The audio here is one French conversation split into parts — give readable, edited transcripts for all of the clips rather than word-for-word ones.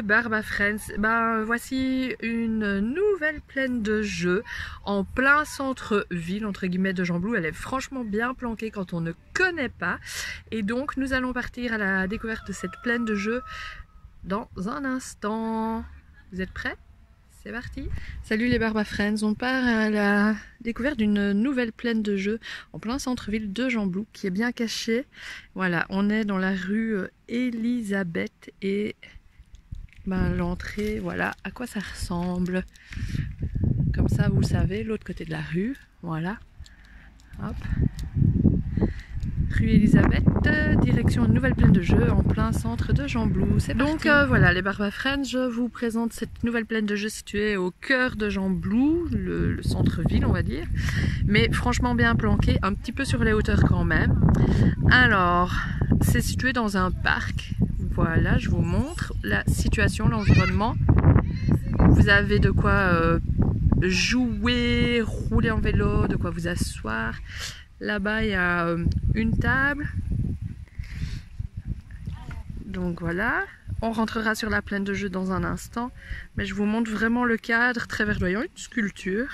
Barba Friends. Voici une nouvelle plaine de jeux en plein centre-ville, entre guillemets, de Gembloux. Elle est franchement bien planquée quand on ne connaît pas. Et donc nous allons partir à la découverte de cette plaine de jeux dans un instant. Vous êtes prêts? C'est parti. Salut les Barba Friends, on part à la découverte d'une nouvelle plaine de jeux en plein centre-ville de Gembloux qui est bien cachée. Voilà, on est dans la rue Elisabeth et l'entrée, voilà à quoi ça ressemble. Comme ça vous savez, l'autre côté de la rue, voilà. Hop. Rue Elisabeth, direction une nouvelle plaine de jeux en plein centre de Gembloux. Donc voilà les Barba Friends, je vous présente cette nouvelle plaine de jeux située au cœur de Gembloux, le centre-ville on va dire, mais franchement bien planquée, un petit peu sur les hauteurs quand même. Alors, c'est situé dans un parc, voilà, je vous montre la situation, l'environnement. Vous avez de quoi jouer, rouler en vélo, de quoi vous asseoir. Là-bas, il y a une table. Donc voilà, on rentrera sur la plaine de jeux dans un instant. Mais je vous montre vraiment le cadre très verdoyant, une sculpture.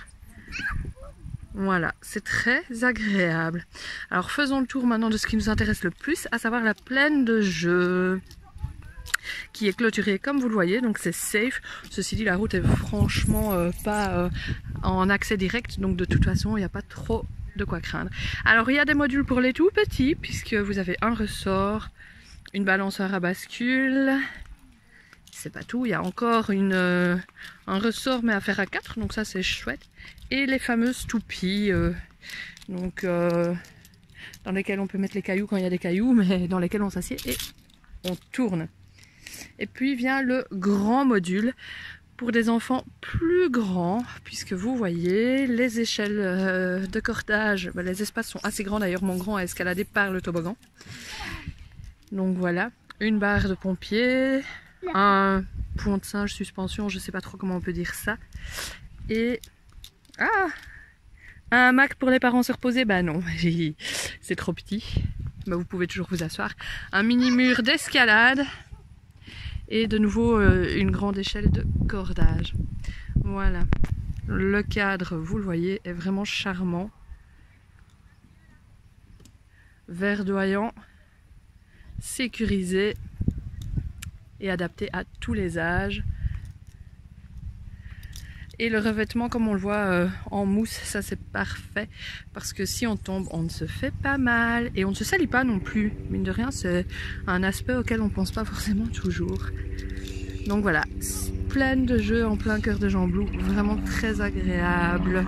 Voilà, c'est très agréable. Alors faisons le tour maintenant de ce qui nous intéresse le plus, à savoir la plaine de jeux, qui est clôturée comme vous le voyez, donc c'est safe. Ceci dit, la route est franchement pas en accès direct, donc de toute façon, il n'y a pas trop de quoi craindre. Alors il y a des modules pour les tout petits puisque vous avez un ressort, une balançoire à bascule, c'est pas tout, il y a encore un ressort mais à faire à 4, donc ça c'est chouette, et les fameuses toupies dans lesquelles on peut mettre les cailloux quand il y a des cailloux, mais dans lesquelles on s'assied et on tourne. Et puis vient le grand module pour des enfants plus grands, puisque vous voyez les échelles de cordage, les espaces sont assez grands, d'ailleurs mon grand a escaladé par le toboggan. Donc voilà, une barre de pompier, un pont de singe suspension, je sais pas trop comment on peut dire ça, et un hamac pour les parents se reposer, non, c'est trop petit, vous pouvez toujours vous asseoir, un mini mur d'escalade, et de nouveau une grande échelle de cordage. Voilà, le cadre, vous le voyez, est vraiment charmant, verdoyant, sécurisé et adapté à tous les âges. Et le revêtement, comme on le voit en mousse, ça c'est parfait parce que si on tombe, on ne se fait pas mal et on ne se salit pas non plus. Mine de rien, c'est un aspect auquel on pense pas forcément toujours. Donc voilà, pleine de jeux en plein cœur de Gembloux, vraiment très agréable.